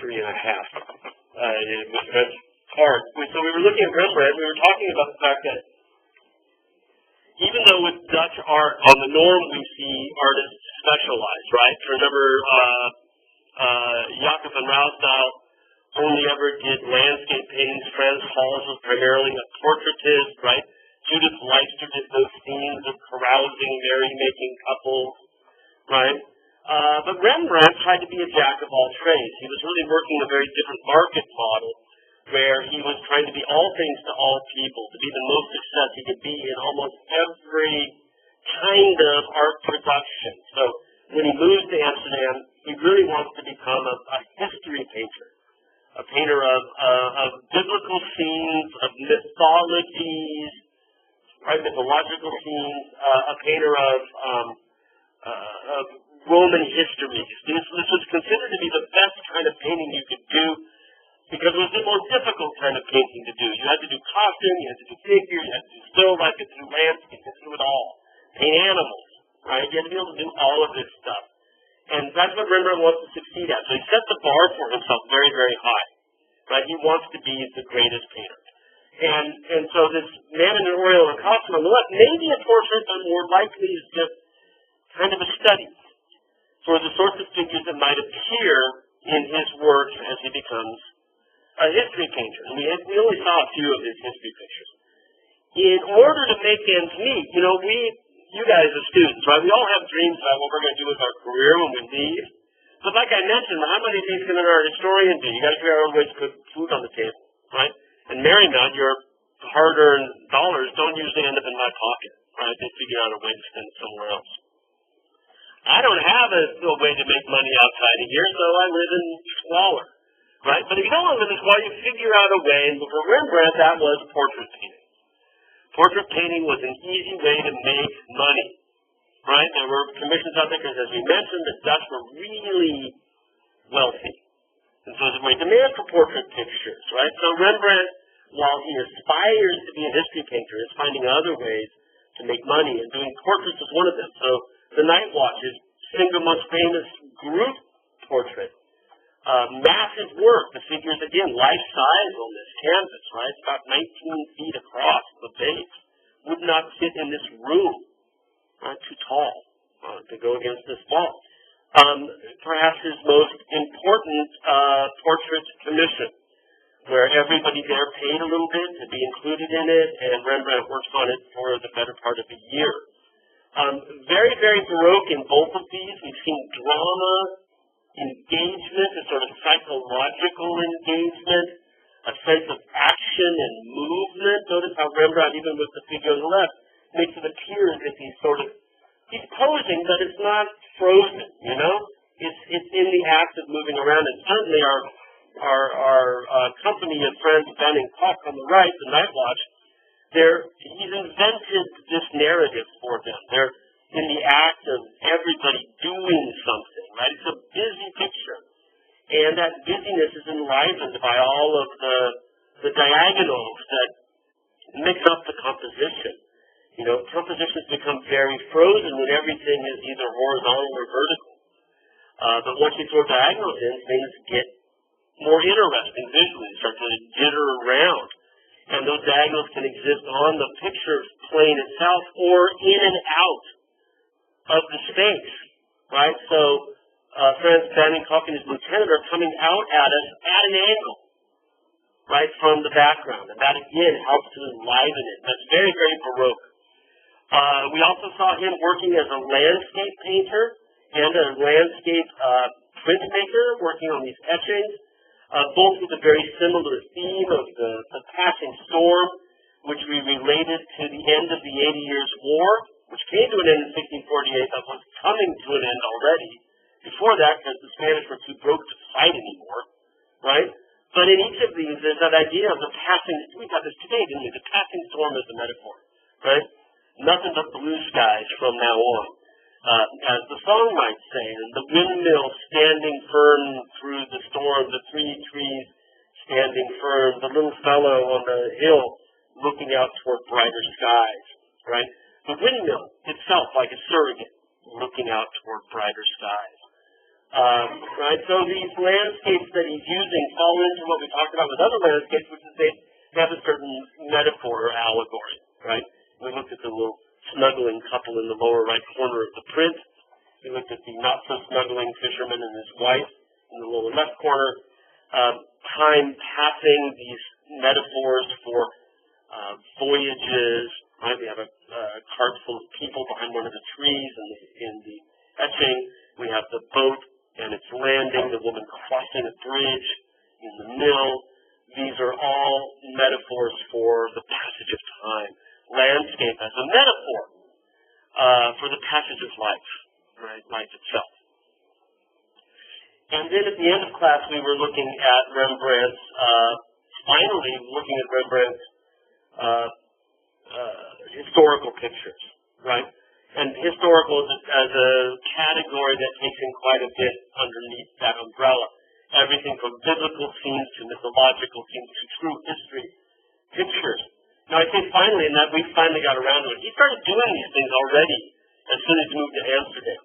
3.5. It was French art. So we were looking at Rembrandt, we were talking about the fact that even though with Dutch art, on the norm we see artists specialize, right? Remember, Jacob van Ruysdael only ever did landscape paintings. Frans Hals was primarily a portraitist, right? Judith Leister did those scenes of carousing, merrymaking couples, right? But Rembrandt tried to be a jack of all trades. He was really working a very different market model where he was trying to be all things to all people, to be the most success he could be in almost every kind of art production. So when he moves to Amsterdam, he really wants to become a history painter, a painter of biblical scenes, of mythologies, right, mythological scenes, a painter of Roman history. This was considered to be the best kind of painting you could do because it was the most difficult kind of painting to do. You had to do costume, you had to do figures, you had to do still life, you had to do landscape, you had to do it all. Paint animals, right? You had to be able to do all of this stuff. And that's what Rembrandt wants to succeed at. So he set the bar for himself very, very high, right? He wants to be the greatest painter. And so this man in an Oriental costume on the left, maybe a portrait, but more likely is just kind of a study for the sorts of figures that might appear in his work as he becomes a history painter. And we only saw a few of his history pictures. In order to make ends meet, you guys as students, right, we all have dreams about what we're going to do with our career when we leave. But like I mentioned, how many of these can our historian do? You got to figure out ways to put food on the table, right? And Marymount, your hard-earned dollars don't usually end up in my pocket, right? They figure out a way to spend it somewhere else. I don't have a way to make money outside of here, so I live in squalor, right? But if you don't want to live in squalor, you figure out a way. And for Rembrandt, that was portrait painting. Portrait painting was an easy way to make money, right? There were commissions out there because, as we mentioned, the Dutch were really wealthy. And so there's a great demand for portrait pictures, right? So Rembrandt, while he aspires to be a history painter, is finding other ways to make money, and doing portraits is one of them. So The Night Watch is single most famous group portrait. Massive work. The figures, again, life-size on this canvas, right? It's about 19 feet across the base. Would not fit in this room. Too tall to go against this wall. Perhaps his most important portrait commission, where everybody there paid a little bit to be included in it, and Rembrandt works on it for the better part of a year. Very, very Baroque in both of these. We've seen drama, engagement, a sort of psychological engagement, a sense of action and movement. Notice how Rembrandt, even with the figure on the left, makes it appear as if he's posing, but it's not frozen, you know? It's in the act of moving around. And certainly our company of Frans Banning Koch on the right, The Night Watch, he's invented this narrative for them. They're in the act of everybody doing something, right? It's a busy picture. And that busyness is enlivened by all of the diagonals that mix up the composition. You know, compositions become very frozen when everything is either horizontal or vertical. But once you throw diagonals in, things get more interesting visually, start to jitter around. And those diagonals can exist on the picture plane itself or in and out of the space, right? So Frans Banning Koch and his lieutenant are coming out at us at an angle, right, from the background. And that, again, helps to enliven it. That's very, very Baroque. We also saw him working as a landscape painter and a landscape printmaker, working on these etchings, both with a very similar theme of the passing storm, which we related to the end of the 80 Years' War, which came to an end in 1648, but was coming to an end already before that because the Spanish were too broke to fight anymore, right? But in each of these, there's that idea of the passing, we got this today, didn't we? The passing storm is the metaphor, right? Nothing but blue skies from now on. As the song might say, the windmill standing firm through the storm, the three trees standing firm, the little fellow on the hill looking out toward brighter skies, right? The windmill itself like a surrogate looking out toward brighter skies. Right? So these landscapes that he's using fall into what we talked about with other landscapes, which is they have a certain metaphor or allegory, right? We looked at the little snuggling couple in the lower right corner of the print. We looked at the not-so-snuggling fisherman and his wife in the lower left corner. Time passing, these metaphors for voyages, right? We have a cart full of people behind one of the trees in the etching. We have the boat and its landing, the woman crossing a bridge in the mill. These are all metaphors for the passage of time. Landscape as a metaphor for the passage of life, right? Life itself. And then at the end of class, we were looking at Rembrandt's, finally looking at Rembrandt's historical pictures, right? And historical as a category that takes in quite a bit underneath that umbrella. Everything from biblical scenes to mythological scenes to true history pictures. Now, I say finally, in that we finally got around to it. He started doing these things already as soon as he moved to Amsterdam,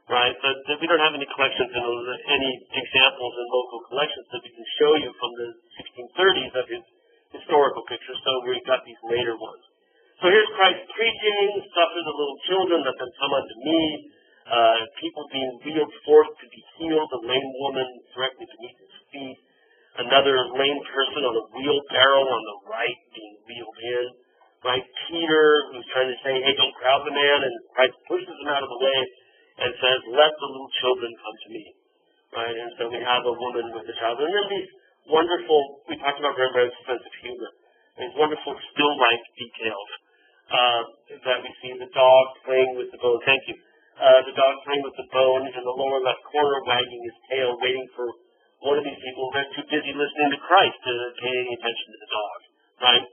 right? But we don't have any collections and any examples in local collections that we can show you from the 1630s of his historical pictures, so we've got these later ones. So here's Christ preaching, suffer the little children, let them come unto me, people being wheeled forth to be healed, a lame woman directly beneath his feet, another lame person on a wheelbarrow on the right being wheeled in, right? Peter, who's trying to say, hey, don't crowd the man, and Christ pushes him out of the way and says, let the little children come to me, right? And so we have a woman with a child. And then these wonderful, we talked about Rembrandt's sense of humor, these wonderful still life details that we see the dog playing with the bone. Thank you. The dog playing with the bone in the lower left corner, wagging his tail, waiting for one of these people. They're too busy listening to Christ to pay any attention to the dog, right?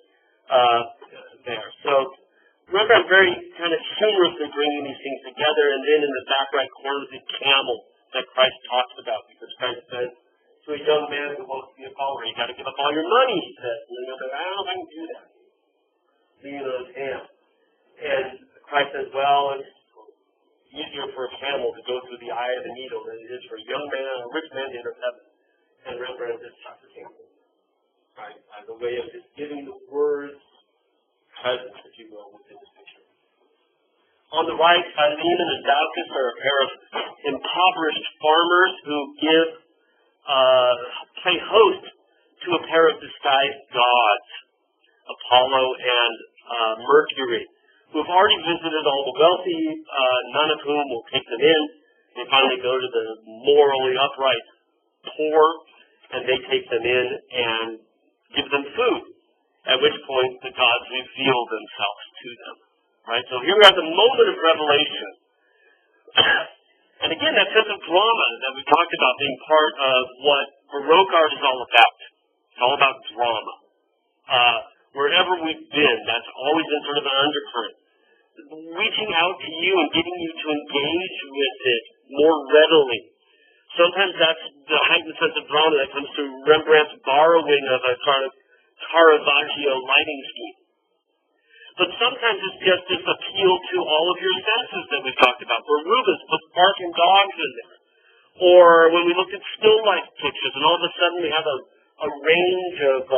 There. So Rembrandt very kind of humorously bringing these things together, and then in the back right corner, the camel that Christ talks about, because Christ says to a young man who wants to be a follower, you got to give up all your money, he says. And the other, I don't know if I can do that. Leave it on his hand. And Christ says, well, it's easier for a camel to go through the eye of a needle than it is for a young man, a rich man to enter heaven. And Rembrandt just talks the camel, right? As a way of just giving the words presence, if you will, within this picture. On the right, Philemon and Daucus are a pair of impoverished farmers who play host to a pair of disguised gods, Apollo and Mercury, who have already visited all the wealthy, none of whom will take them in. They finally go to the morally upright poor, and they take them in and give them food, at which point the gods reveal themselves to them. Right? So here we have the moment of revelation. And again, that sense of drama that we talked about being part of what Baroque art is all about. It's all about drama. Wherever we've been, that's always been sort of an undercurrent. Reaching out to you and getting you to engage with it more readily. Sometimes that's the heightened sense of drama that comes through Rembrandt's borrowing of a kind of Caravaggio lighting scheme. But sometimes it's just this appeal to all of your senses that we've talked about, where Rubens puts barking dogs in there. Or when we look at still life pictures, and all of a sudden we have a range of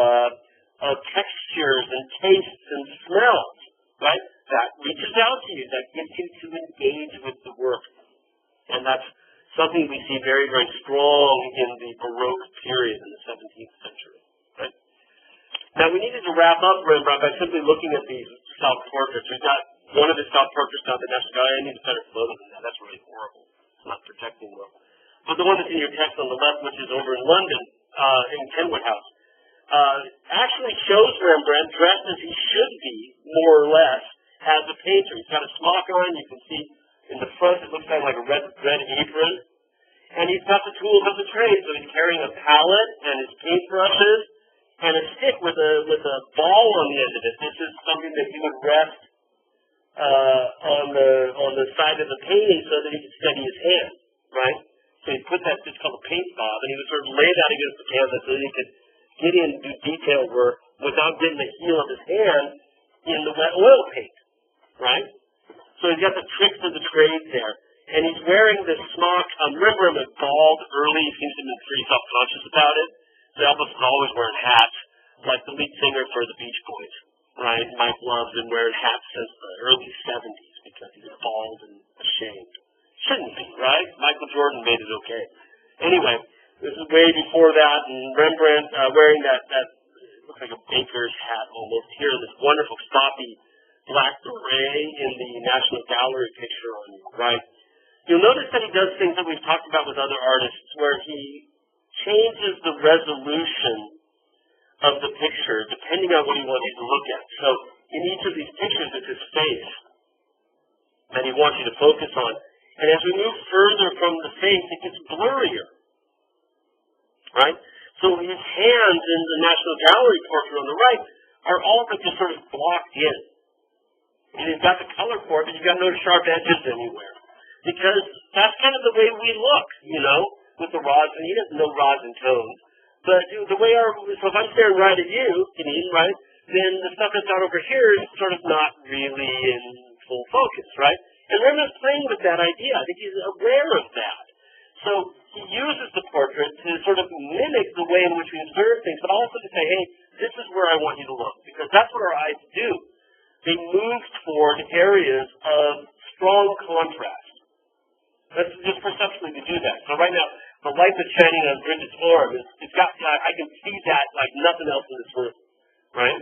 textures and tastes and smells, right? That reaches out to you, that gets you to engage with the work. And that's something we see very, very strong in the Baroque period in the 17th century, right? Now, we needed to wrap up Rembrandt by simply looking at these self-portraits. We've got one of his self-portraits down the next guy. I need a better photo than that. That's really horrible. It's not protecting well. But the one that's in your text on the left, which is over in London, in Kenwood House, actually shows Rembrandt dressed as he should be, more or less, as a painter. He's got a smock on. You can see in the front it looks like a red apron. And he's got the tools of the trade. So he's carrying a palette and his paintbrushes and a stick with a ball on the end of it. This is something that he would rest on the side of the painting so that he could steady his hand, right? So he put that, it's called a paint bob, and he would sort of lay that against the canvas so that he could get in and do detail work without getting the heel of his hand in the wet oil paint, right? So he's got the tricks of the trade there. and he's wearing this smock. Rembrandt was bald early. He seems to have been pretty self-conscious about it. So Elvis was always wearing hats, like the lead singer for the Beach Boys, right? Mike Love's been wearing hats since the early 70s because he was bald and ashamed. Shouldn't be, right? Michael Jordan made it okay. Anyway, this is way before that, and Rembrandt wearing that looks like a baker's hat almost here, this wonderful sloppy black beret in the National Gallery picture on the right. You'll notice that he does things that we've talked about with other artists where he changes the resolution of the picture depending on what he wants you to look at. So in each of these pictures, it's his face that he wants you to focus on. And as we move further from the face, it gets blurrier, right? So his hands in the National Gallery portrait on the right are all but just sort of blocked in. And he's got the color for it, but you've got no sharp edges anywhere. Because that's kind of the way we look, you know, with the rods, and he doesn't know rods and tones. But the way so if I'm staring right at you, Janine, right, then the stuff that's out over here is sort of not really in full focus, right? And Rembrandt's playing with that idea. I think he's aware of that. So he uses the portrait to sort of mimic the way in which we observe things, but also to say, hey, this is where I want you to look, because that's what our eyes do. They move toward areas of strong contrast. That's just perceptually to do that. So right now, the light that's shining on Bridget's arm, I can see that like nothing else in this room, right?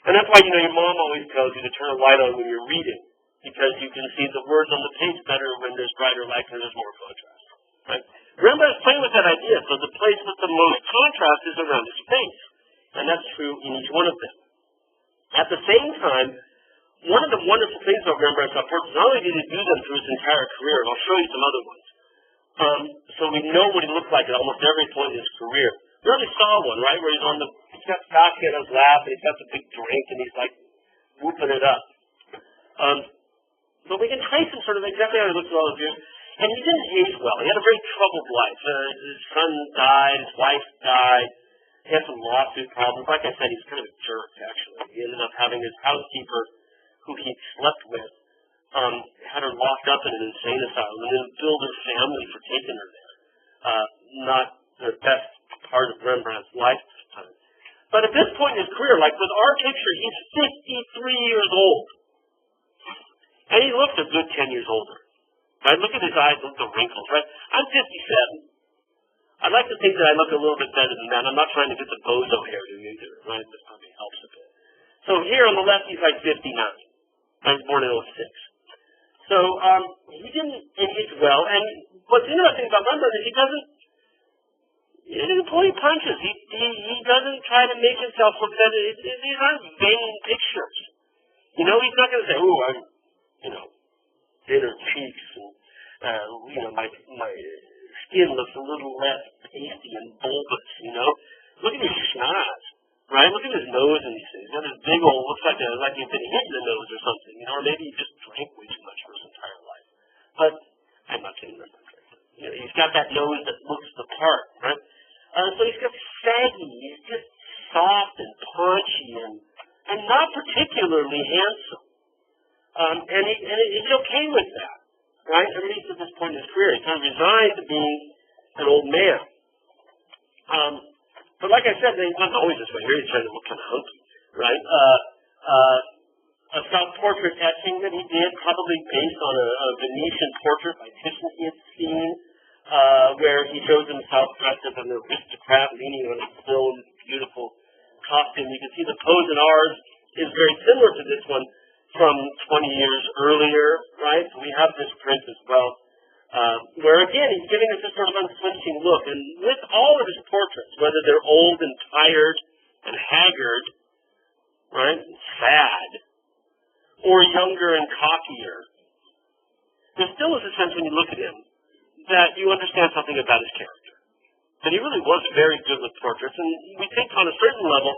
And that's why, you know, your mom always tells you to turn a light on when you're reading, because you can see the words on the page better when there's brighter light because there's more contrast, right? Rembrandt's playing with that idea, so the place with the most contrast is around his face, and that's true in each one of them. At the same time, one of the wonderful things about Rembrandt's portraits, not only did he do them through his entire career, and I'll show you some other ones, so we know what he looked like at almost every point in his career. We already saw one, right, where he's got Saskia in his lap, and he's got the big drink, and he's like whooping it up. But we can trace him sort of exactly how he looks at all of you. And he didn't age well. He had a very troubled life. His son died, his wife died. He had some lawsuit problems. Like I said, he's kind of a jerk, actually. He ended up having his housekeeper, who he slept with, had her locked up in an insane asylum and then billed her family for taking her there. Not the best part of Rembrandt's lifetime. But at this point in his career, like with our picture, he's 53 years old. And he looks a good 10 years older. Right? Look at his eyes, look at the wrinkles, right? I'm 57. I'd like to think that I look a little bit better than that. I'm not trying to get the bozo hairdo either, right? That probably helps a bit. So here on the left, he's like 59. I was born in 06. So he didn't age well. And what's interesting about Rembrandt is he doesn't pull any punches. He doesn't try to make himself look better. These aren't vain pictures. You know, he's not going to say, oh, I'm, thinner cheeks and, my skin looks a little less pasty and bulbous, Look at his schnoz, right? Look at his nose and these things. He's got this big old, looks like he's been hit in the nose or something, or maybe he just drank way too much for his entire life. But I'm not saying that. He's got that nose that looks the part, right? So he's got saggy, he's just soft and paunchy and not particularly handsome. And he's okay with that, right? At least at this point in his career. He's kind of resigned to being an old man. But like I said, he wasn't always this way. Here he's trying to look kind of hunky, right? A self-portrait etching that he did, probably based on a Venetian portrait by Titian he had seen, where he shows himself dressed as an aristocrat leaning on his stone, beautiful costume. You can see the pose in ours is very similar to this one from 20 years earlier, right? So we have this print as well, where again, he's giving us this sort of unflinching look. And with all of his portraits, whether they're old and tired and haggard, right, sad, or younger and cockier, there still is a sense when you look at him that you understand something about his character. That he really was very good with portraits, and we think on a certain level,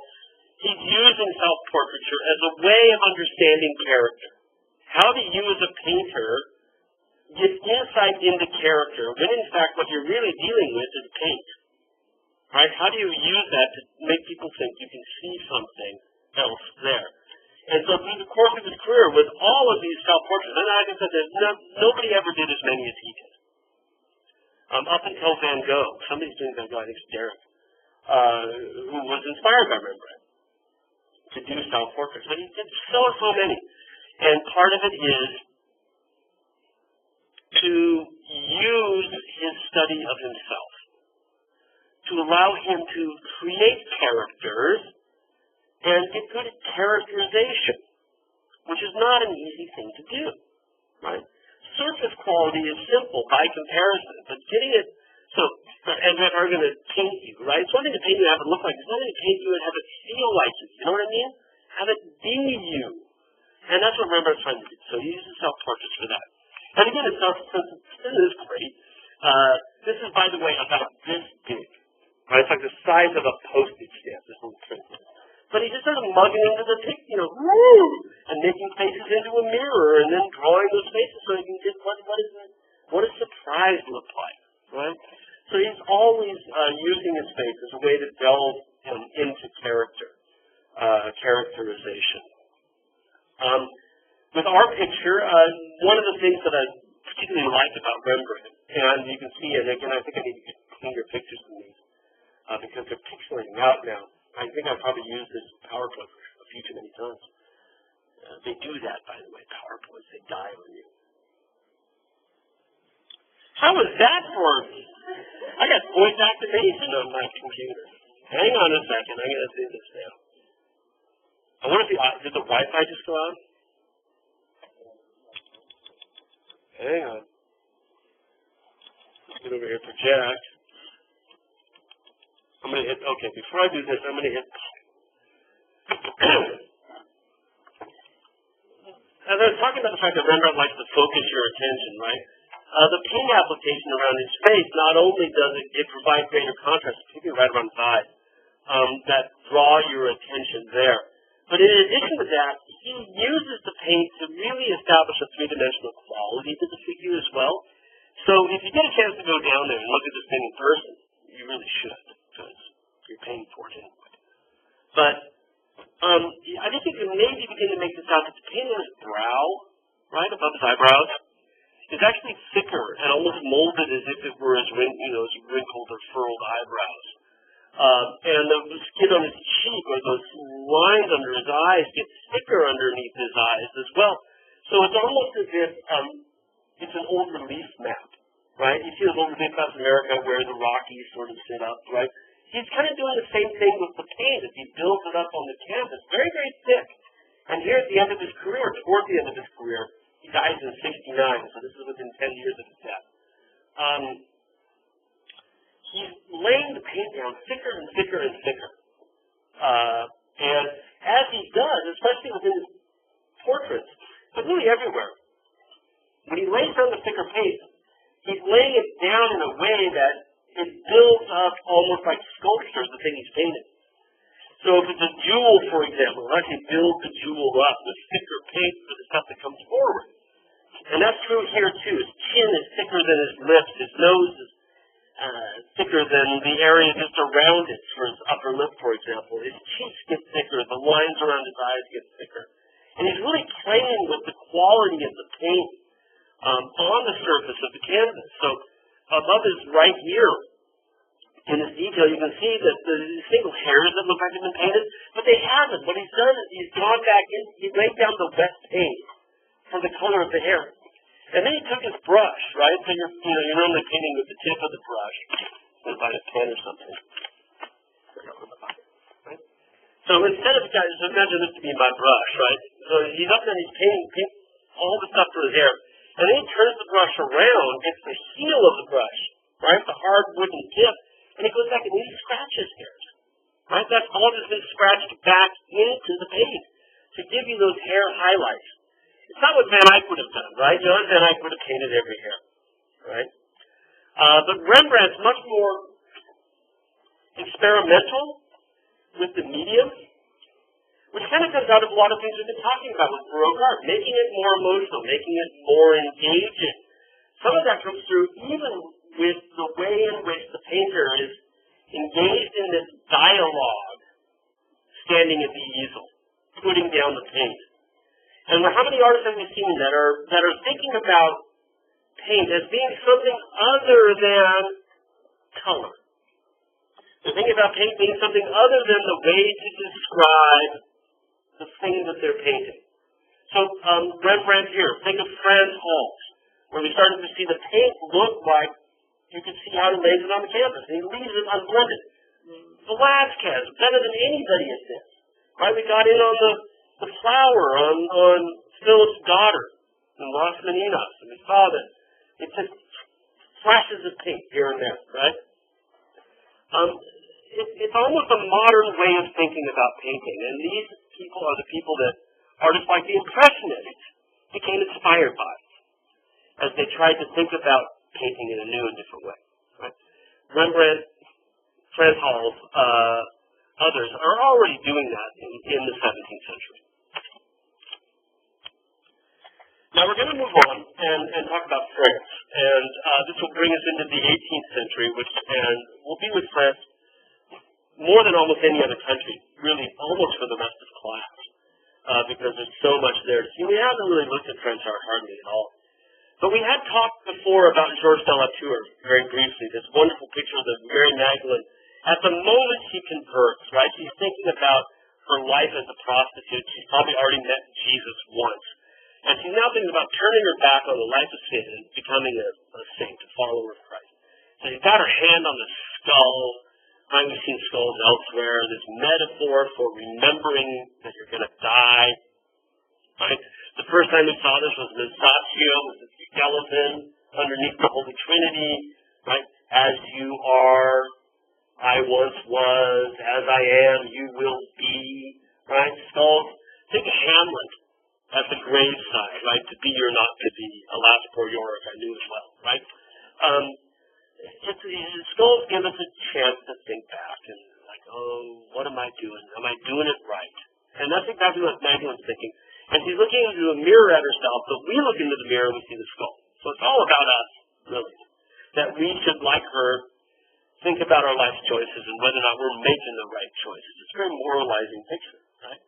he's using self-portraiture as a way of understanding character. How do you as a painter get insight into character when in fact what you're really dealing with is paint? Right? How do you use that to make people think you can see something else there? And so through the course of his career, career with all of these self-portraits. And like I said, nobody ever did as many as he did. Up until Van Gogh. Somebody's doing Van Gogh, I think it's Derek, who was inspired by Rembrandt to do self-portraits. But he did so many. And part of it is to use his study of himself, to allow him to create characters and get good at characterization, which is not an easy thing to do, right? Surface quality is simple by comparison, but getting it, and that are going to paint you, right? It's one thing to paint you and have it look like, it's another thing to paint you and have it feel like you, you know what I mean? Have it be you. And that's what Rembrandt's trying to do. So he uses self-portraits for that. And again, it is great. This is, by the way, about this big. Right? It's like the size of a postage stamp, this little print. But he just doesn't mug it into the pic, and making faces into a mirror, and then drawing those faces so you can get what does surprise look like, right? So he's always using his face as a way to delve into characterization. With our picture, one of the things that I particularly like about Rembrandt, and you can see it again, I think I need to get cleaner pictures than these, because they're pixelating out now. I think I've probably used this PowerPoint a few too many times. They do that, by the way, PowerPoints. They die on you. How was that for me? I got voice activation on my computer. Hang on a second. I'm going to do this now. I wonder if did the Wi-Fi just go out? Hang on. Let's get over here, project. I'm going to hit, okay, before I do this, I'm going to hit as I was talking about the fact that Rembrandt likes to focus your attention, right? The paint application around his face, not only does it provide greater contrast, particularly right around his eyes, that draw your attention there. But in addition to that, he uses the paint to really establish a three-dimensional quality to the figure as well. So if you get a chance to go down there and look at this thing in person, you really should, because you're paying for it anyway. But I think you can maybe begin to make this out that the paint on his brow, right above his eyebrows, is actually thicker and almost molded as if it were his wrinkled or furrowed eyebrows. And the skin on his cheek, or those lines under his eyes, get thicker underneath his eyes as well. So it's almost as if it's an old relief map, right? You see those old relief maps in America where the Rockies sort of sit up, right? He's kind of doing the same thing with the paint as he builds it up on the canvas. Very, very thick. And here at the end of his career, toward the end of his career, he dies in 69, so this is within 10 years of his death. He's laying the paint down thicker and thicker and thicker. And as he does, especially within his portraits, but really everywhere, when he lays down the thicker paint, he's laying it down in a way that it builds up almost like sculptures, the thing he's painted. So if it's a jewel, for example, it actually builds the jewel up with thicker paint for the stuff that comes forward. And that's true here, too. His chin is thicker than his lips. His nose is thicker than the area just around it, for his upper lip, for example. His cheeks get thicker. The lines around his eyes get thicker. And he's really playing with the quality of the paint on the surface of the canvas. So above his right ear, in this detail, you can see that the single hairs that look like they've been painted, but they haven't. What he's done is he's gone back in, he laid down the wet paint for the color of the hair. And then he took his brush, right? So you're normally painting with the tip of the brush, by a pen or something. Right? So instead of, guys, imagine this to be my brush, right? So he's up there and he's painting all the stuff for his hair. And then he turns the brush around, gets the heel of the brush, right? The hard wooden tip. And he goes back and he scratches hairs, right? That's all that's been scratched back into the paint to give you those hair highlights. It's not what Van Eyck would have done, right? Van Eyck would have painted every hair, right? But Rembrandt's much more experimental with the medium, which kind of comes out of a lot of things we've been talking about with Baroque art, making it more emotional, making it more engaging. Some of that comes through even with the way in which the painter is engaged in this dialogue, standing at the easel, putting down the paint. And how many artists have we seen that are thinking about paint as being something other than color? They're thinking about paint being something other than the way to describe the thing that they're painting. So Rembrandt here, think of Frans Hals, where we started to see the paint look like you could see how he lays it on the canvas. And he leaves it unblended. Velázquez, better than anybody at this. Right? We got in on the flower on Philip's daughter in Las Meninas, and we saw that it just flashes of paint here and there, right? It's almost a modern way of thinking about painting, and these people are the people that artists like the Impressionists became inspired by as they tried to think about painting in a new and different way. Right? Rembrandt, Frans Hals, others are already doing that in the 17th century. Now we're going to move on and talk about France, and this will bring us into the 18th century, and we'll be with France more than almost any other country, really almost for the rest of class, because there's so much there to see. We haven't really looked at French art hardly at all. But we had talked before about Georges de la Tour, very briefly, this wonderful picture of Mary Magdalene. At the moment she converts, right, she's thinking about her life as a prostitute. She's probably already met Jesus once. And she's now thinking about turning her back on the life of sin and becoming a saint, a follower of Christ. So she's got her hand on the skull. Right? We've seen skulls elsewhere. This metaphor for remembering that you're going to die. Right? The first time we saw this was Masaccio, with the skeleton underneath the Holy Trinity. Right? As you are, I once was, as I am, you will be. Right? Skulls. Think of Hamlet at the graveside, right? To be or not to be, alas poor Yorick, I knew as well, right? Skulls give us a chance to think back and like, oh, what am I doing? Am I doing it right? And that's exactly what Magdalene's thinking. And she's looking into a mirror at herself, but we look into the mirror and we see the skull. So it's all about us, really. That we should, like her, think about our life choices and whether or not we're making the right choices. It's a very moralizing picture, right?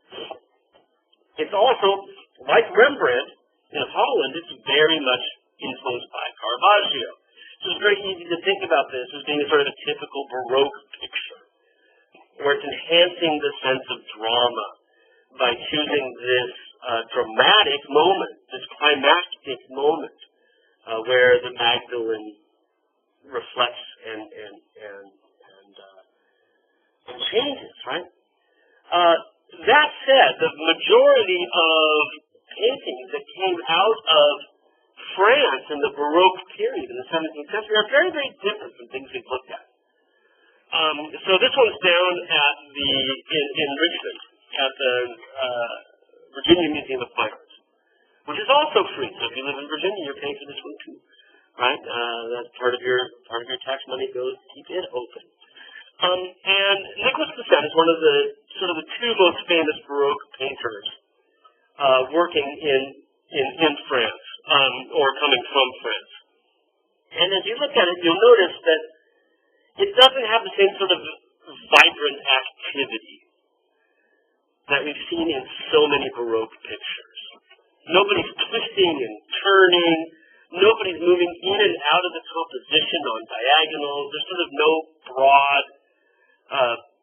It's also, like Rembrandt, in Holland, it's very much influenced by Caravaggio. So it's very easy to think about this as being a sort of a typical Baroque picture, where it's enhancing the sense of drama by choosing this dramatic moment, this climactic moment, where the Magdalene reflects and changes, right? That said, the majority of paintings that came out of France in the Baroque period in the 17th century are very, very different from things we've looked at. So this one's down at in Richmond at the Virginia Museum of Fine Arts, which is also free. So if you live in Virginia, you're paying for this one too, right? That's part of your tax money goes to keep it open. And Nicolas Poussin is one of the two most famous Baroque painters working in France, or coming from France. And as you look at it, you'll notice that it doesn't have the same sort of vibrant activity that we've seen in so many Baroque pictures. Nobody's twisting and turning. Nobody's moving in and out of the composition on diagonals. There's sort of no broad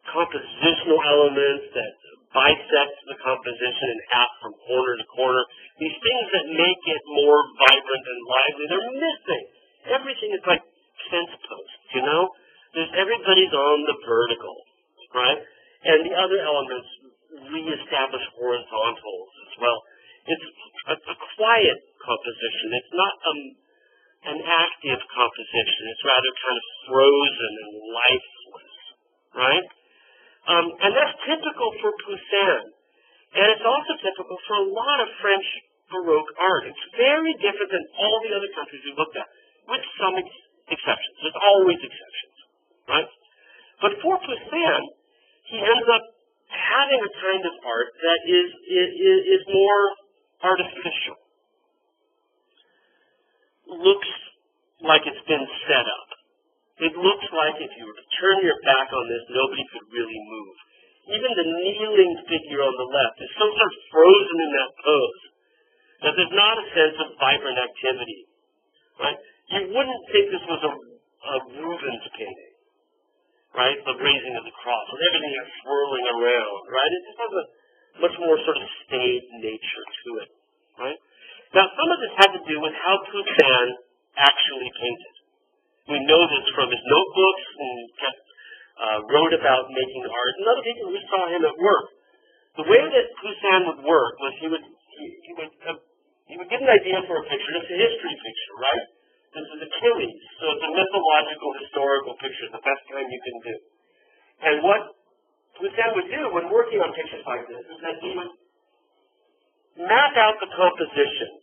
compositional elements that bisect the composition in half from corner to corner. These things that make it more vibrant and lively, they're missing. Everything is like fence posts, you know? Everybody's on the vertical, right? And the other elements reestablish horizontals as well. It's a quiet composition. It's not an active composition. It's rather kind of frozen and lifeless, right? And that's typical for Poussin. And it's also typical for a lot of French Baroque art. It's very different than all the other countries we've looked at, with some exceptions. There's always exceptions, right? But for Poussin, he ends up having a kind of art that is more artificial. Looks like it's been set up. It looks like if you were to turn your back on this, nobody could really move. Even the kneeling figure on the left is so sort of frozen in that pose that there's not a sense of vibrant activity, right? You wouldn't think this was a Rubens painting, right? The raising of the cross, with everything is swirling around, right? It just has a much more sort of staid nature to it, right? Now, some of this had to do with how Poussin actually painted. We know this from his notebooks and wrote about making art. And other people, we saw him at work. The way that Poussin would work was he would get an idea for a picture. It's a history picture, right? This is Achilles, so it's a mythological, historical picture, the best kind you can do. And what Poussin would do when working on pictures like this is that he would map out the composition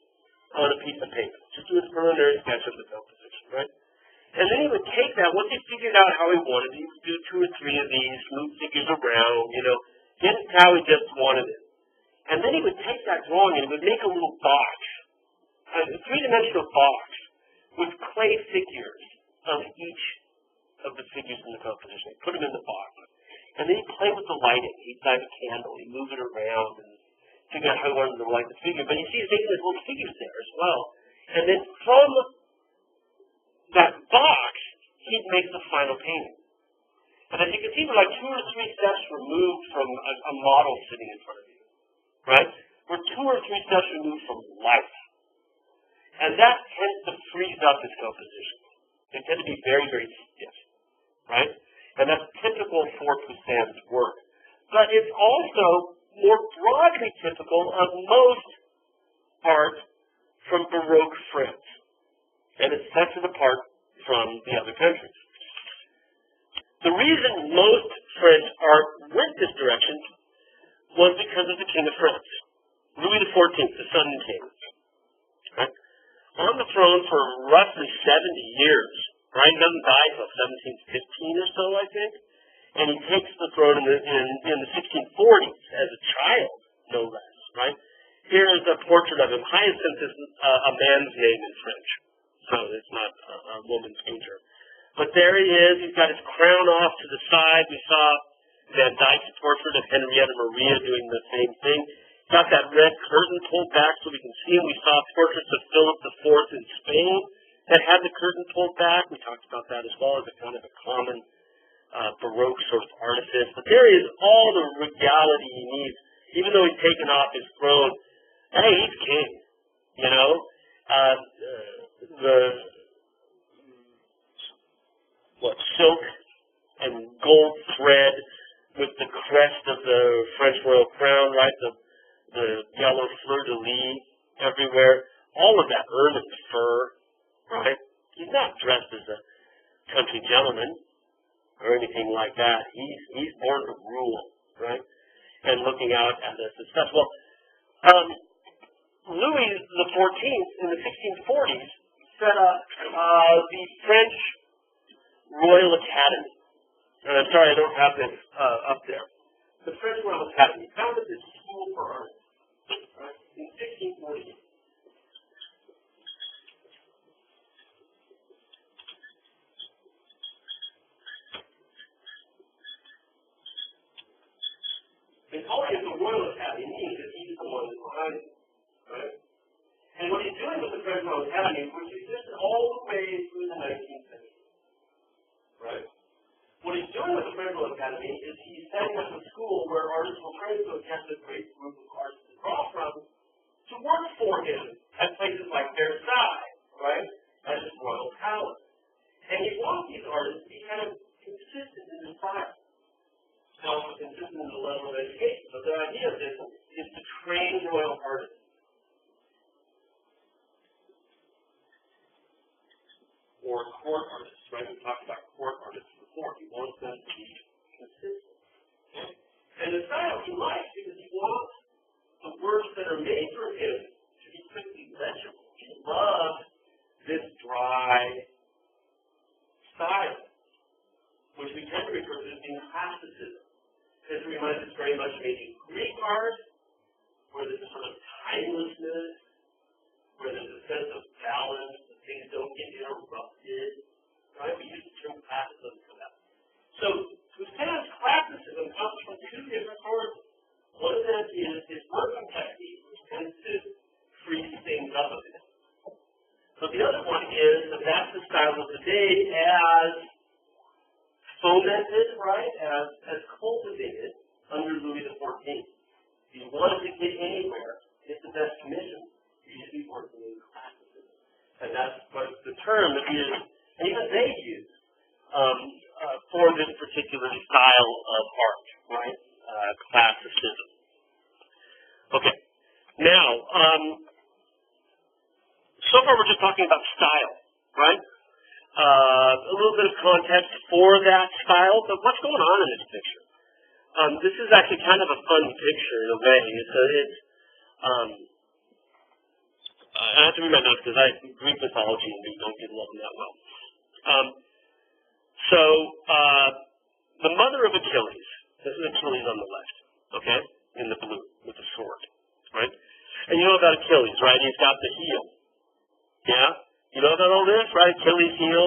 on a piece of paper, just do a preliminary sketch of the composition, right? And then he would take that, once he figured out how he wanted it, he would do 2 or 3 of these, move figures around, get it how he just wanted it. And then he would take that drawing and he would make a little box, a 3-dimensional box, with clay figures of each of the figures in the composition. He'd put them in the box. And then he'd play with the lighting. He'd light a candle, he'd move it around and figure out how he wanted to light the figure. But you see he's making those little figures there as well. And then from that box, he'd make the final painting. And as you can see, we're like 2 or 3 steps removed from a model sitting in front of you, right? We're 2 or 3 steps removed from life. And that tends to freeze up his compositions. They tend to be very, very stiff, right? And that's typical for Poussin's work. But it's also more broadly typical of most art from Baroque France. And it sets it apart from the other countries. The reason most French art went this direction was because of the King of France, Louis XIV, the Sun King. Right? On the throne for roughly 70 years. Right? He doesn't die until 1715 or so, I think. And he takes the throne in the 1640s as a child, no less. Right? Here is a portrait of him. Hyacinth is a man's name in French, so it's not a woman's painter. But there he is. He's got his crown off to the side. We saw Van Dyck's portrait of Henrietta Maria doing the same thing. Got that red curtain pulled back so we can see him. We saw portraits of Philip IV in Spain that had the curtain pulled back. We talked about that as well as a kind of a common Baroque sort of artifice. But there is all the regality he needs. Even though he's taken off his throne, hey, he's king. Silk and gold thread with the crest of the French royal crown, right? The yellow fleur-de-lis everywhere. All of that ermine fur, right? He's not dressed as a country gentleman or anything like that. He's born to rule, right? And looking out at the success. Well, Louis XIV in the 1640s set up the French Royal Academy. Sorry, I don't have this up there. The French Royal Academy founded this school for art, right, in 1640. They call it the Royal Academy, meaning that he's the one behind it, right? And what he's doing with the French Royal Academy, which existed all the way through the 19th century, right? What he's doing with the French Royal Academy is he's setting up a school where artists will try to get a great group of artists to draw from to work for him at places like Versailles, right? At his royal palace. And he wants these artists to be kind of consistent in their style. Also consistent in the level of education. So the idea of this is to train royal artists. Or court artists, right? We talked about court artists before. He wants them to be consistent. Okay? And the style he likes because he wants the works that are made for him to be quickly legible. He loves this dry style, which we tend to refer to as being classicism. This reminds us very much of ancient Greek art, where there's a sort of timelessness, where there's a sense of balance, that things don't get interrupted. Right? We use the term classicism for that. So Poussin's classicism comes from 2 different sources. One of them is his working technique, which tends to free things up a bit. So the other one is that that's the style of the day as fomented, right, as cultivated under Louis XIV. If you wanted to get anywhere, get the best commission, you should be working in classicism. And that's what the term that is, and even they use for this particular style of art, right, classicism. Okay, now, so far we're just talking about style, right? A little bit of context for that style, but what's going on in this picture? This is actually kind of a fun picture in a way. I have to read my notes because Greek mythology and we don't get along that well. The mother of Achilles, this is Achilles on the left, okay, in the blue with the sword, right? And you know about Achilles, right? He's got the heel, yeah? You know about all this, right? Achilles heel.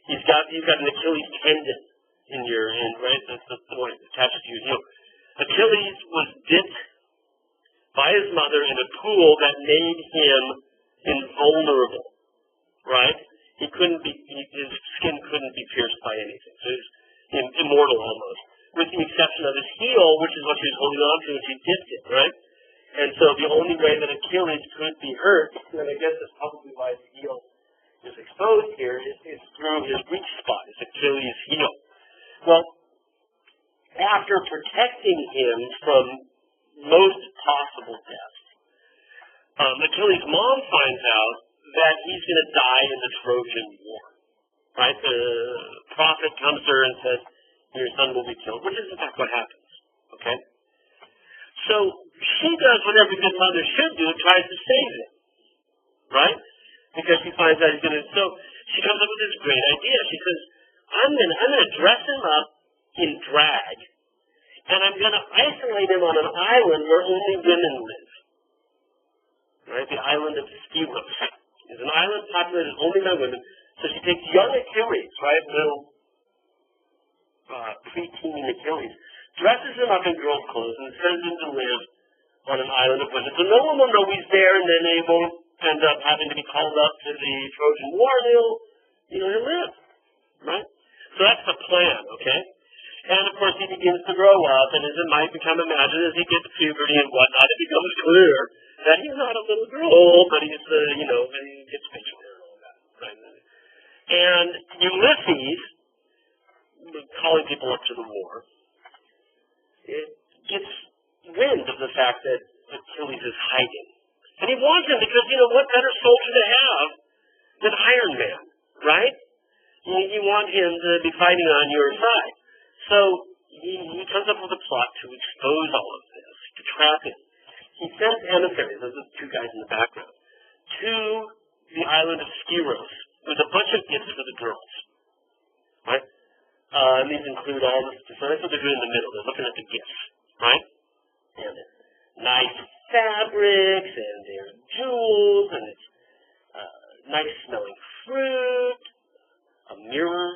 He's got an Achilles tendon right? That's the one attached to your heel. Achilles was dipped by his mother in a pool that made him invulnerable, right? His skin couldn't be pierced by anything. So he's immortal almost, with the exception of his heel, which is what he was holding on to as he dipped it, right? And so the only way that Achilles could be hurt, and I guess that's probably why his heel is exposed here, is through his weak spot, his Achilles heel. Well, after protecting him from most possible deaths, Achilles' mom finds out that he's going to die in the Trojan War, right? The prophet comes to her and says, your son will be killed, which is in fact what happens, okay? So she does what every good mother should do, tries to save him, right? Because she finds out he's going to, so she comes up with this great idea. She says, I'm going to dress him up in drag, and I'm going to isolate him on an island where only women live, right? The island of Skyros is an island populated only by women. So she takes young Achilles, right, little preteen Achilles, dresses him up in girls' clothes, and sends him to live on an island of women. So no one will know he's there, and then they won't end up having to be called up to the Trojan War, and he'll live, right? So that's the plan, okay? And of course he begins to grow up, and as it might become imagined, as he gets puberty and whatnot, it becomes clear that he's not a little girl, but he's, and he gets facial hair and all that, right? And Ulysses, calling people up to the war, it gets wind of the fact that Achilles is hiding. And he wants him because, what better soldier to have than Iron Man, right? You want him to be fighting on your side. So he comes up with a plot to expose all of this, to trap him. He sends emissaries, those are the two guys in the background, to the island of Skyros with a bunch of gifts for the girls, right? And these include all this, so that's what they're doing in the middle. They're looking at the gifts, right? And nice fabrics, and there's jewels, and it's nice smelling fruit, a mirror,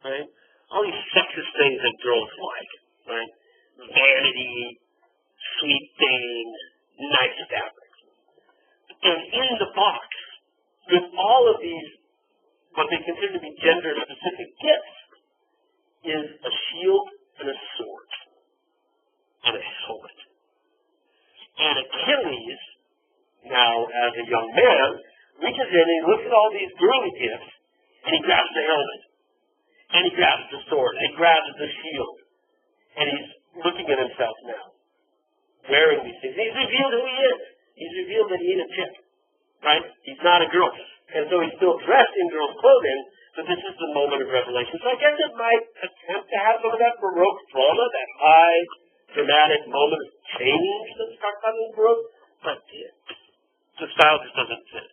right? All these sexist things that girls like, right? Vanity, sweet things, nice fabrics. And in the box, with all of these, what they consider to be gender-specific gifts, is a shield and a sword and a helmet. And Achilles, now as a young man, reaches in and he looks at all these girly gifts, and he grabs the helmet, and he grabs the sword, and he grabs the shield, and he's looking at himself now, wearing these things. He's revealed who he is. He's revealed that he ain't a chick, right? He's not a girl. And so he's still dressed in girl's clothing, but this is the moment of revelation. So I guess it might attempt to have some of that Baroque drama, that high, dramatic moment of change that's talked about in Baroque, but the style just doesn't fit,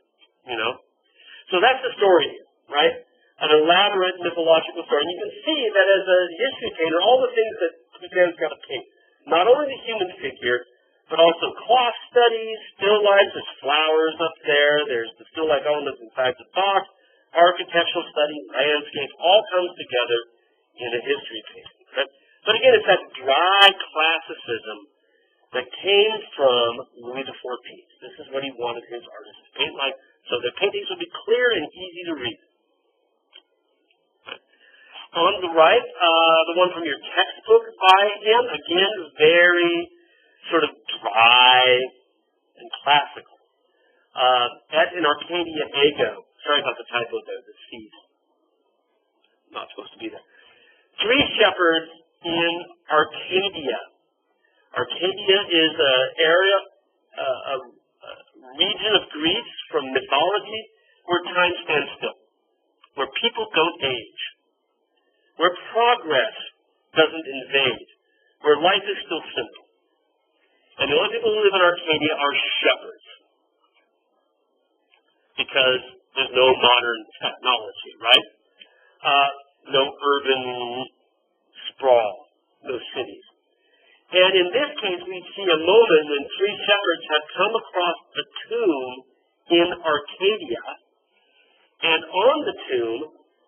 So that's the story, right? An elaborate mythological story. And you can see that as a history painter, all the things that Cézanne's got to paint. Not only the human figure, but also cloth studies, still lifes, there's flowers up there, there's the still life elements inside the box, architectural study, landscape, all comes together in a history painting. Right? But again, it's that dry classicism that came from Louis XIV. This is what he wanted his artists to paint like, so their paintings would be clear and easy to read. On the right, the one from your textbook by him, again, very sort of dry and classical. Et in Arcadia Ego. Sorry about the typo there, the C's not supposed to be there. Three shepherds in Arcadia. Arcadia is an area, a region of Greece from mythology where time stands still, where people don't age, where progress doesn't invade, where life is still simple. And the only people who live in Arcadia are shepherds, because there's no modern technology, right? No urban sprawl, no cities. And in this case, we see a moment when three shepherds have come across a tomb in Arcadia, and on the tomb,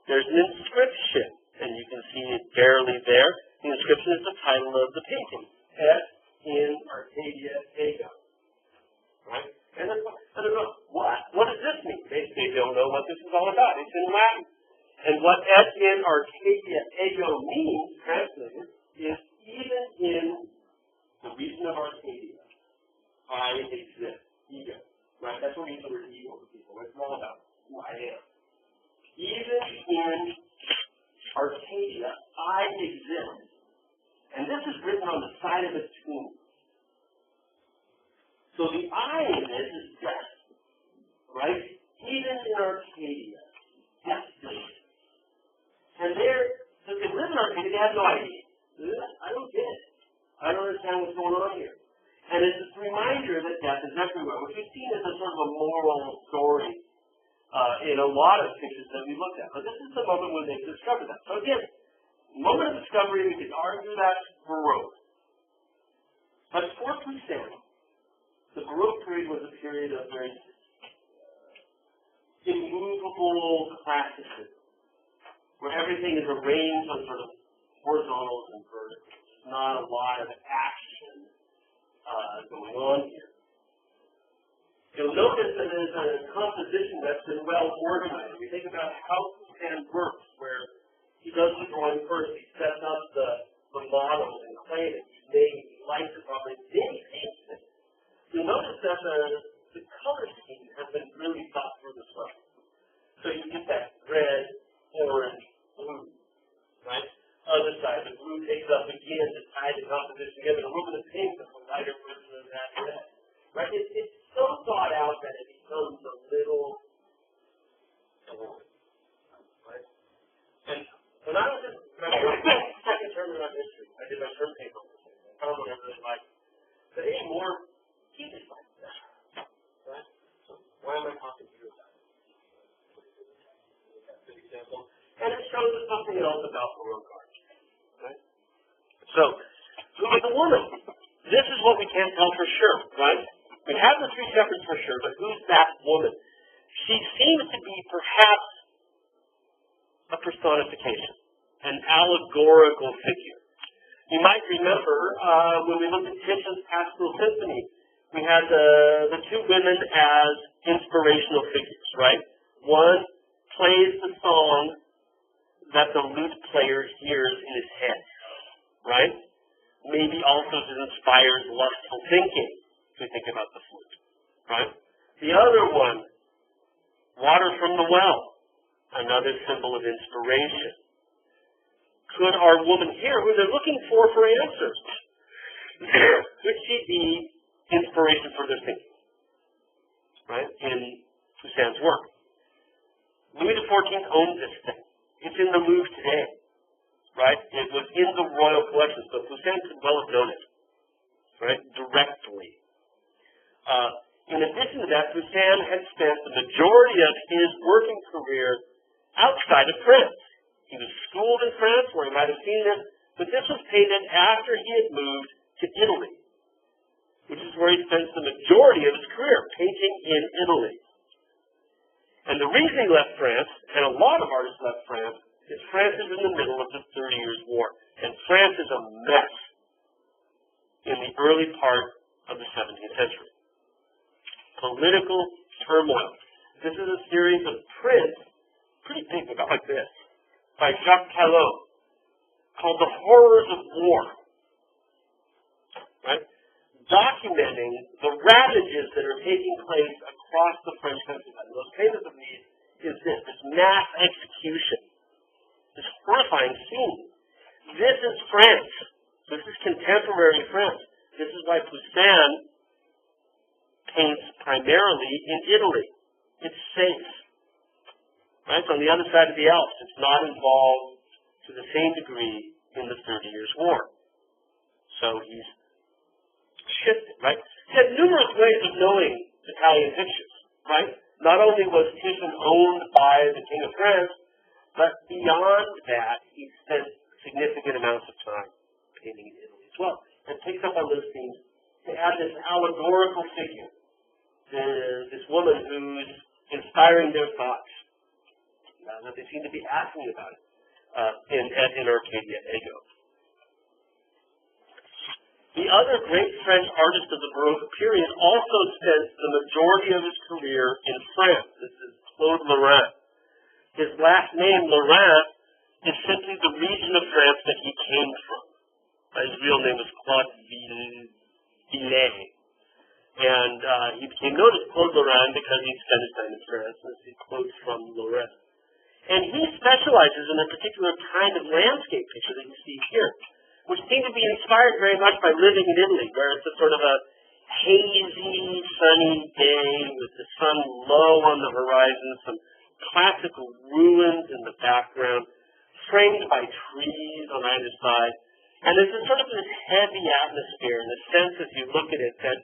there's an inscription, and you can see it barely there. The inscription is the title of the painting, Et in Arcadia Ego. Right? And they're like, what does this mean? They don't know what this is all about. It's in Latin. And what Et in Arcadia Ego means, translated, is even in the region of Arcadia, I exist. Ego. Right? That's what we use the word ego for people. It's all about who I am. Even in Arcadia, I exist. And this is written on the side of a tomb. So the I in this is death. Right? Even in Arcadia, death exists. And so they live in Arcadia, they have no idea. I don't get it. I don't understand what's going on here. And it's a reminder that death is everywhere, which we've seen as a sort of a moral story in a lot of pictures that we looked at. But this is the moment when they discovered that. So again, moment of discovery, we could argue that's Baroque. But for Poussin, the Baroque period was a period of very immovable classicism, where everything is arranged on sort of horizontals and verticals. Not a lot of action going on here. You'll notice that there's a composition that's been well organized. We think about how Poussin works, where he does the drawing first, he sets up the model and clay that he's made, he lights it properly, then he paints it. You'll notice that the color scheme has been really thought through as well. So you get that red, orange, blue, right? Other side, the blue takes up again to tie the composition together. A little bit of pink, a lighter version of that red. Right? It's so thought out that it becomes a little boring. Right? And when I was in my second term in art history, I did my term paper on this. I found one I really liked. But anymore, he just like that. Right? So why am I talking to you about it? That's an example. And it shows us something else about Baroque art. Right? So, who is the woman? This is what we can't tell for sure, right? We have the three shepherds for sure, but who's that woman? She seems to be perhaps a personification, an allegorical figure. You might remember when we looked at Titian's Pastoral Symphony, we had the two women as inspirational figures, right? One plays the song that the lute player hears in his head, right? Maybe also inspires lustful thinking, if we think about the flute, right? The other one, water from the well, another symbol of inspiration. Could our woman here, who they're looking for answers, could she be inspiration for their thinking, right, in Poussin's work? Louis XIV owned this thing. It's in the Louvre today, right? It was in the royal collection, so Poussin could well have known it, right, directly. In addition to that, Poussin had spent the majority of his working career outside of France. He was schooled in France, where he might have seen this, but this was painted after he had moved to Italy, which is where he spends the majority of his career, painting in Italy. And the reason he left France, and a lot of artists left France, is France is in the middle of the 30 Years' War. And France is a mess in the early part of the 17th century. Political turmoil. This is a series of prints, pretty big, about like this, by Jacques Callot, called The Horrors of War, right? Documenting the ravages that are taking place across the French countryside. The most famous of these is this mass execution, this horrifying scene. This is France. This is contemporary France. This is why Poussin paints primarily in Italy. It's safe. Right? It's on the other side of the Alps. It's not involved to the same degree in the 30 Years' War. So he's shifted, right? He had numerous ways of knowing Italian pictures, right? Not only was Titian owned by the King of France, but beyond that, he spent significant amounts of time painting in Italy as well. And picks up on those themes to add this allegorical figure, this woman who's inspiring their thoughts, that they seem to be asking about in Arcadia Ego. The other great French artist of the Baroque period also spent the majority of his career in France. This is Claude Lorrain. His last name, Lorrain, is simply the region of France that he came from. His real name was Claude Villet. And he became known as Claude Lorrain because he spent his time in France, and he quotes from Lorrain. And he specializes in a particular kind of landscape picture that you see here, which seemed to be inspired very much by living in Italy, where it's a sort of a hazy, sunny day with the sun low on the horizon, some classical ruins in the background, framed by trees on either side. And there's a sort of this heavy atmosphere in the sense, as you look at it, that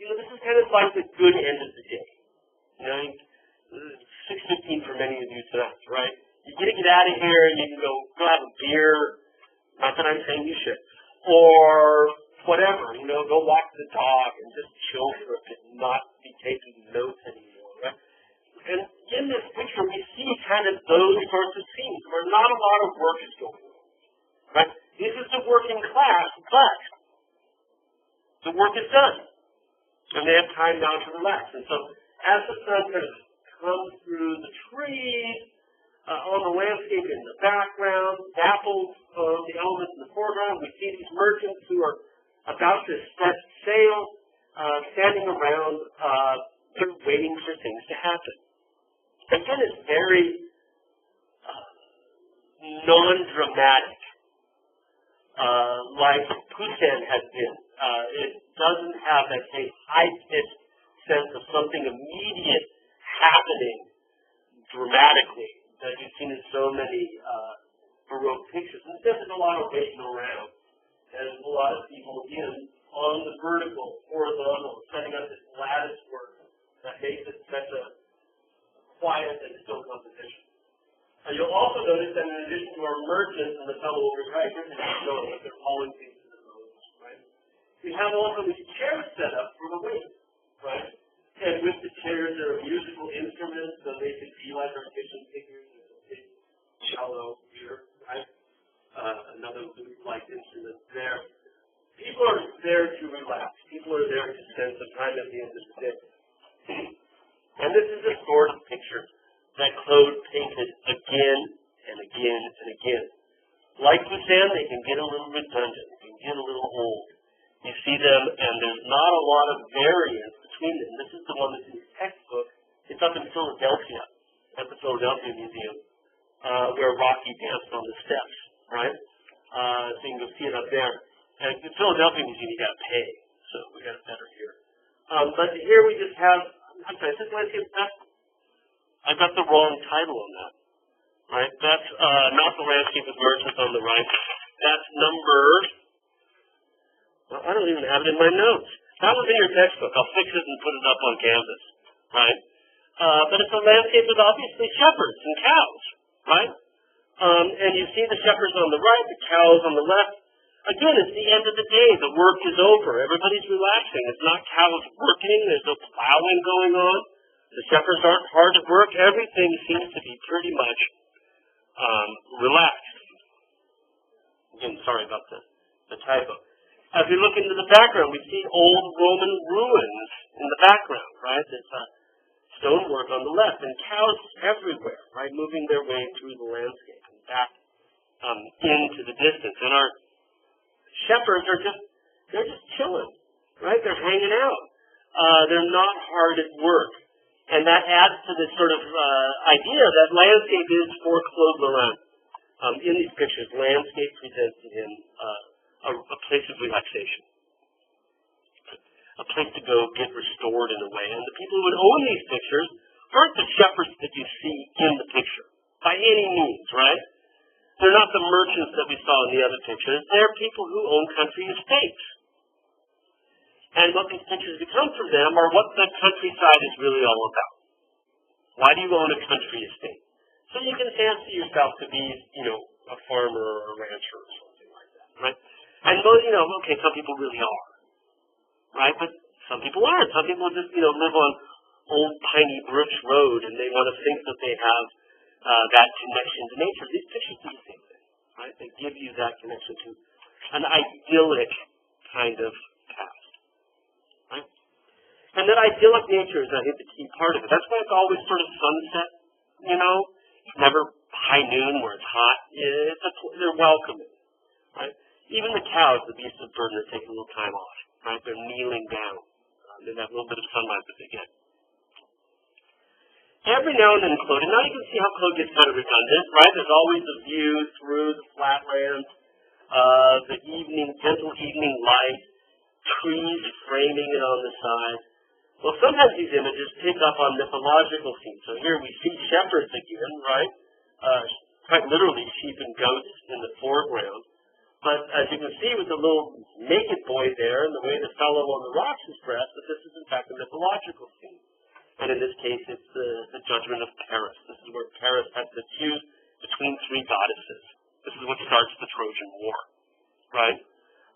this is kind of like the good end of the day. 6:15 for many of you tonight, right? You get to get out of here and you can go have a beer. Not that I'm saying you should. Or whatever, go walk the dog and just chill for a bit and not be taking notes anymore, right? And in this picture, we see kind of those sorts of scenes where not a lot of work is going on, right? This is the working class, but the work is done. And they have time now to relax. And so as the sun kind of comes through the trees, on the landscape in the background, dapples the elements in the foreground, we see these merchants who are about to start sail, standing around, sort of waiting for things to happen. Again, it's very non-dramatic, like Poussin has been. It doesn't have that same high-pitched sense of something immediate happening dramatically that you've seen in so many Baroque pictures. Instead, there's a lot of waiting around. And there's a lot of people, again, on the vertical, horizontal, setting up this lattice work that makes it such a quiet and still composition. You'll also notice that in addition to our merchants and the fellow over right, here's the showing that they're hauling things to the road, right? We have also these chairs set up for the wait, right? And with the chairs, there are musical instruments, so they can be like our kitchen figures. There's a big cello here, right? Another lute-like instrument there. People are there to relax. People are there to spend some time at the end of the day. And this is the sort of picture that Claude painted again and again and again. Like Poussin, they can get a little redundant. They can get a little old. You see them, and there's not a lot of variance between them. This is the one that's in his textbook. It's up in Philadelphia, at the Philadelphia Museum, where Rocky danced on the steps, right? So you can go see it up there. And the Philadelphia Museum, you got to pay, so we got it better here. But here we just have, I'm sorry, this is landscape. I got the wrong title on that, right? That's not the landscape with merchants on the right. That's number, well, I don't even have it in my notes. That was in your textbook. I'll fix it and put it up on Canvas, right? But it's a landscape with obviously shepherds and cows, right? And you see the shepherds on the right, the cows on the left. Again, it's the end of the day. The work is over. Everybody's relaxing. It's not cows working. There's no plowing going on. The shepherds aren't hard at work. Everything seems to be pretty much relaxed. Again, sorry about the typo. As we look into the background, we see old Roman ruins in the background, right? There's stonework on the left, and cows everywhere, right, moving their way through the landscape and back into the distance. And our shepherds they're just chilling, right? They're hanging out. They're not hard at work. And that adds to this sort of idea that landscape is for Claude Lorrain. In these pictures, landscape presents to him a place of relaxation, a place to go get restored in a way. And the people who would own these pictures aren't the shepherds that you see in the picture, by any means, right? They're not the merchants that we saw in the other pictures. They're people who own country estates. And what these pictures become for them are what the countryside is really all about. Why do you own a country estate? So you can fancy yourself to be, a farmer or a rancher or something like that, right? And most, okay, some people really are, right? But some people aren't. Some people just, live on old piney Brooks Road and they want to think that they have that connection to nature. These pictures do the same thing, right? They give you that connection to an idyllic kind of past, right? And that idyllic nature is, I think, the key part of it. That's why it's always sort of sunset, It's never high noon where it's hot. They're welcoming, right? Even the cows, the beasts of burden, are taking a little time off, right? They're kneeling down in that little bit of sunlight that they get. Every now and then Claude, and now you can see how Claude gets kind of redundant, right? There's always a view through the flatlands, the gentle evening light, trees framing it on the side. Well, sometimes these images pick up on mythological scenes. So here we see shepherds again, right? Quite literally sheep and goats in the foreground. But as you can see with the little naked boy there and the way the fellow on the rocks is dressed, that this is in fact a mythological scene. And in this case, it's the judgment of Paris. This is where Paris has to choose between three goddesses. This is what starts the Trojan War, right?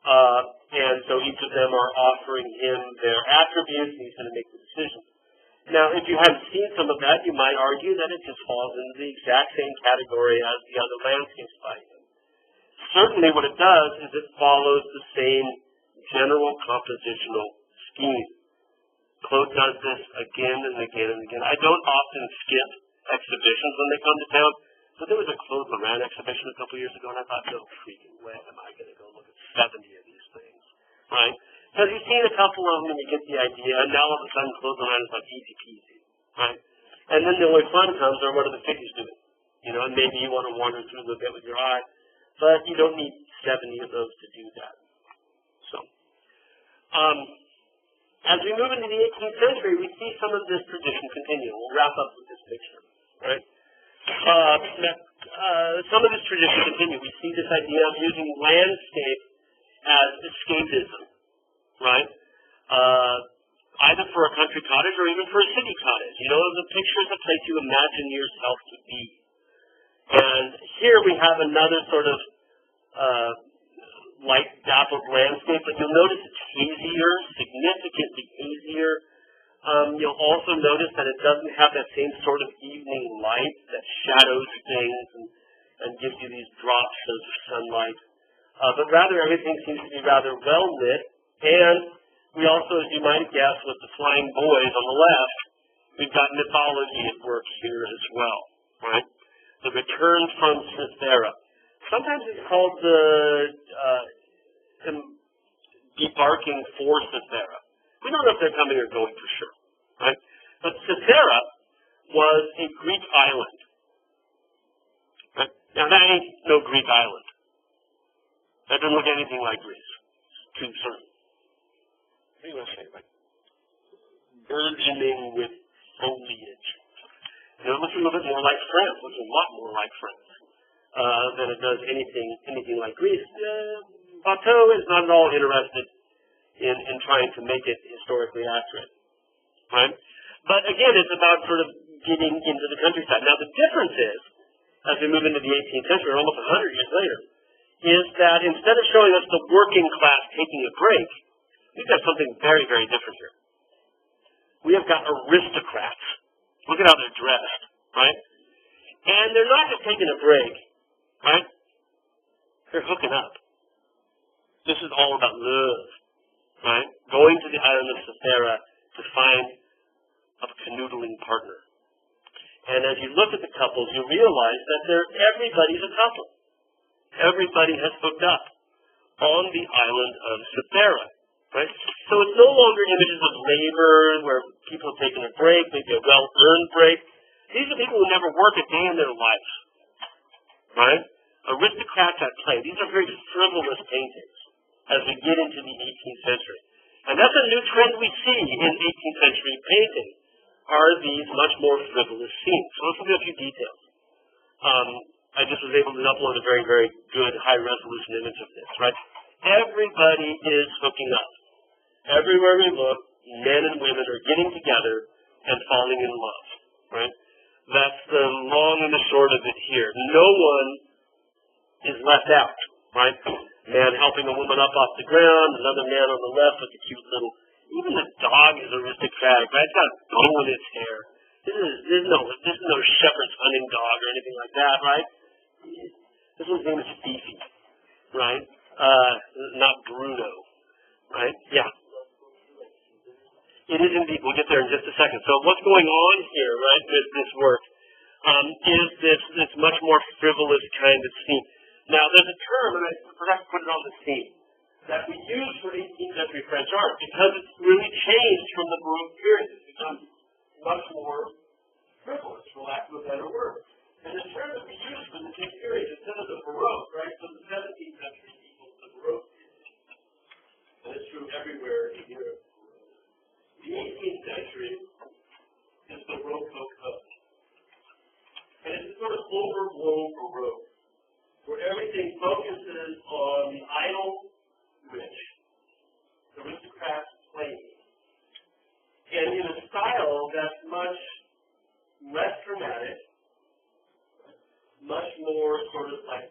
And so each of them are offering him their attributes, and he's going to make the decision. Now, if you haven't seen some of that, you might argue that it just falls into the exact same category as the other landscapes by him. Certainly what it does is it follows the same general compositional scheme. Claude does this again and again and again. I don't often skip exhibitions when they come to town. So there was a Claude Lorrain exhibition a couple years ago, and I thought, no freaking way am I going to go look at 70 of these things, right? Because you've seen a couple of them and you get the idea, and now all of a sudden Claude Lorrain is like easy peasy, right? And then the only fun comes are what are the figures doing? And maybe you want to wander through a little bit with your eye, but you don't need 70 of those to do that. So, as we move into the 18th century, we see some of this tradition continue. We'll wrap up with this picture, right? Some of this tradition continue. We see this idea of using landscape as escapism, right? Either for a country cottage or even for a city cottage. The picture is a place you imagine yourself to be. And here we have another sort of light dappled landscape, but you'll notice it's hazier, significantly hazier. You'll also notice that it doesn't have that same sort of evening light that shadows things and gives you these drops of sunlight. But rather, everything seems to be rather well lit. And we also, as you might guess, with the flying boys on the left, we've got mythology at work here as well, right? The return from Cythera. Sometimes it's called the debarking for Cythera. We don't know if they're coming or going for sure, right? But Cythera was a Greek island. Right? Now, that ain't no Greek island. That doesn't look anything like Greece. Too sort of, what do you want to say, like burgeoning with foliage. It looks a little bit more like France. It looks a lot more like France than it does anything like Greece. Watteau is not at all interested in trying to make it historically accurate, right? But again, it's about sort of getting into the countryside. Now, the difference is, as we move into the 18th century, almost 100 years later, is that instead of showing us the working class taking a break, we've got something very, very different here. We have got aristocrats. Look at how they're dressed, right? And they're not just taking a break, right? They're hooking up. This is all about love, right? Going to the island of Cythera to find a canoodling partner. And as you look at the couples, you realize that everybody's a couple. Everybody has hooked up on the island of Cythera, right? So it's no longer images of labor where people have taken a break, maybe a well-earned break. These are people who never work a day in their life, right? Aristocrats at play. These are very frivolous paintings as we get into the 18th century. And that's a new trend we see in 18th century painting, are these much more frivolous scenes. So let's look at a few details. I just was able to upload a very, very good high-resolution image of this, right? Everybody is hooking up. Everywhere we look, men and women are getting together and falling in love, right? That's the long and the short of it here. No one is left out, right? Man helping a woman up off the ground, another man on the left with a cute little, even the dog is aristocratic, right? It's got a bow in its hair. There's no shepherd's hunting dog or anything like that, right? This one's name is Fifi, right? Not Bruno, right? Yeah. It is indeed. We'll get there in just a second. So what's going on here, right, with this work, is this much more frivolous kind of scene. Now, there's a term, and I forgot to put it on the scene, that we use for 18th century French art because it's really changed from the Baroque period. It's become much more frivolous, for lack of a better word. And the term that we use for the same period instead of the Baroque, right, so the 17th century equals the Baroque period. And it's true everywhere in Europe. The 18th century is the Rococo. And it's a sort of overblown Baroque, where everything focuses on the idle rich, aristocrats playing, and in a style that's much less dramatic, much more sort of like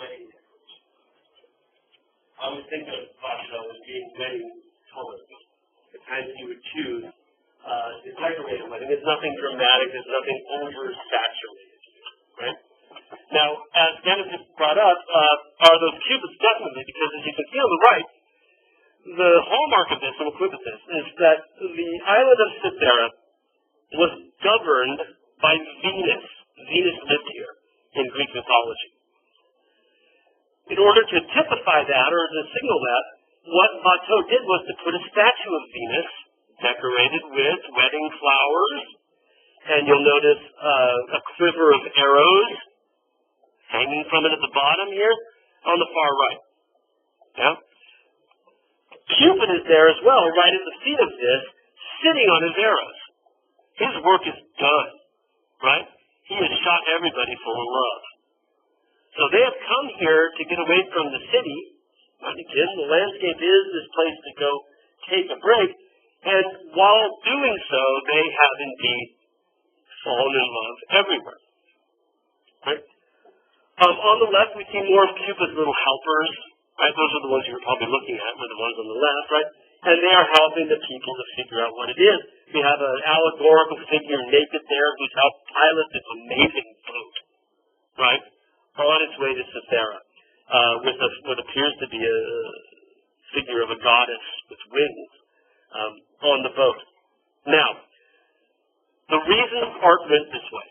wedding decoration. I always think of Vacho as being wedding colors. The kinds you would choose to decorate a wedding. There's nothing dramatic, there's nothing oversaturated, right? Now, as Dennis just brought up, are those cupids definitely, because as you can see on the right, the hallmark of this, and we'll look at this, is that the island of Cythera was governed by Venus. Venus lived here in Greek mythology. In order to typify that, or to signal that, what Watteau did was to put a statue of Venus decorated with wedding flowers, and you'll notice a quiver of arrows hanging from it at the bottom here on the far right. Yeah? Cupid is there as well, right at the feet of this, sitting on his arrows. His work is done, right? He has shot everybody full of love. So they have come here to get away from the city. Right? Again, the landscape is this place to go take a break. And while doing so, they have indeed fallen in love everywhere. Right? On the left, we see more of Cupid's little helpers. Right? Those are the ones you're probably looking at, were the ones on the left, right? And they are helping the people to figure out what it is. We have an allegorical figure naked there who's helped pilot this amazing boat, right, on its way to Cythera, with what appears to be a figure of a goddess with wings on the boat. Now, the reason art went this way,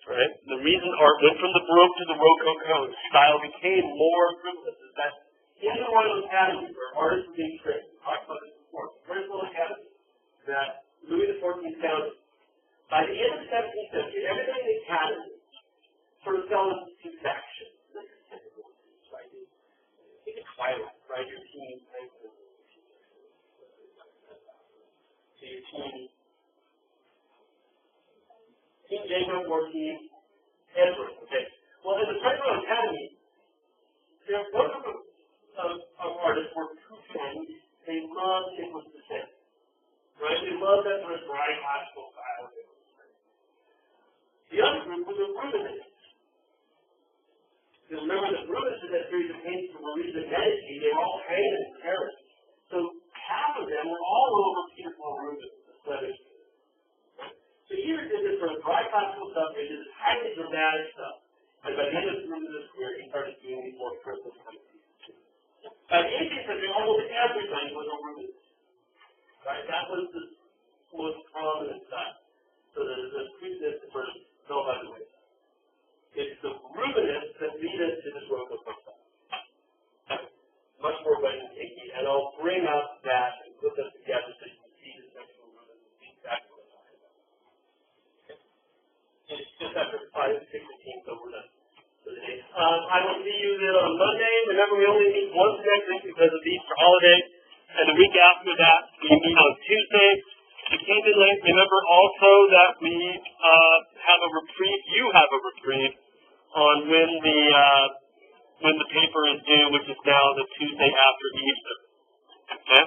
right, the reason art went from the Baroque to the Rococo, the style became more frivolous, is that in the Royal Academy, where artists were being trained, we talked about this before, the Royal Academy that Louis XIV founded, by the end of the 17th century, everything in the academy sort of fell into two factions. Right? Take a Twilight, right? Your team, Team Jacob or Team Edward. Okay. Well, in the Federal Academy, there was a group of artists were two things. They loved Nicholas V. Right? They loved that sort of dry classical style. The other group was the Rubenists. You remember that Rubens did that series of paintings for Marie de Medici. They were all trained in Paris. So half of them were all over Peter Paul Rubens, the Flemish. So here he did this sort of dry classical stuff. He did this highly dramatic stuff. And by the end of Rubens' career, he started doing these more frivolous kind of pieces. Easy said almost everybody was a Reuben. Right? That was the most prominent side. So the Cretanists sort of fell by the wayside. It's the Reubenists that lead us to this road of Messiah. Much more wet-and-taky, and I'll bring up that and put them together so you can see the sexual Reuben and see exactly what I'm talking about. It's just after 5:16, so we're done for the day. I will see you then on Monday. Remember, we only meet once next week because of the Easter holiday, and the week after that, we meet on Tuesday. If you came in late, remember also that we have a reprieve. You have a reprieve on when the paper is due, which is now the Tuesday after Easter. Okay?